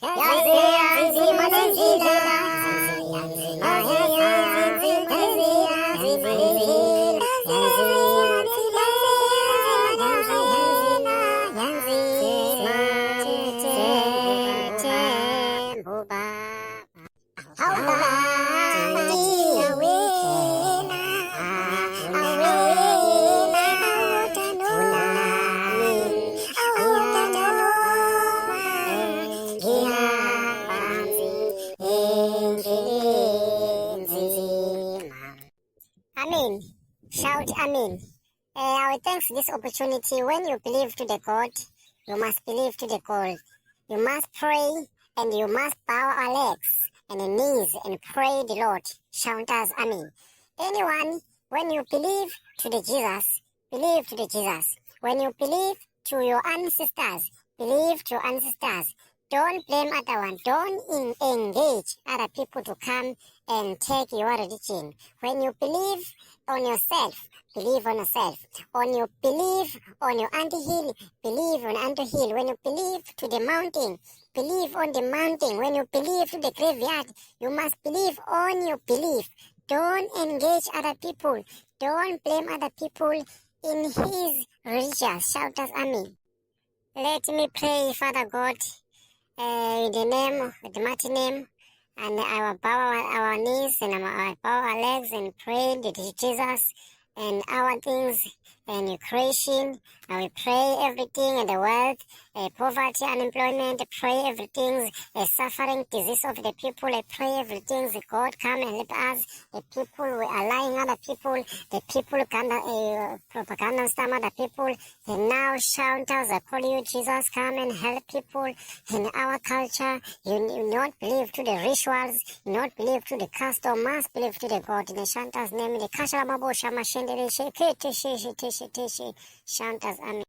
yaze, yanzima, indlela, yanzima, yanzima, indlela, Amen. Shout Amen. I will thanks this opportunity. When you believe to the God, you must believe to the God. You must pray and you must bow our legs and the knees and pray the Lord. Shout us Amen. Anyone, when you believe to the Jesus, believe to the Jesus. When you believe to your ancestors, believe to your ancestors. Don't blame other one. Don't engage other people to come and take your religion. When you believe on yourself, believe on yourself. When you believe on your anthill, believe on anthill. When you believe to the mountain, believe on the mountain. When you believe to the graveyard, you must believe on your belief. Don't engage other people. Don't blame other people in his religion. Shout us Amen. Let me pray, Father God. In the name, the mighty name, and I will bow our knees and I will bow our legs and pray to Jesus and our things and your creation. I will pray everything in the world, poverty, unemployment, pray everything, suffering, disease of the people. I pray everything. God come and help us. The people we are lying other people. The people can propaganda stammer the people. And now shout us, I call you Jesus, come and help people in our culture. You not believe to the rituals, you not believe to the custom, must believe to the God. In the Shanta's name, the Kasharamabo Shama Shendere Shake, Shanta's Amen.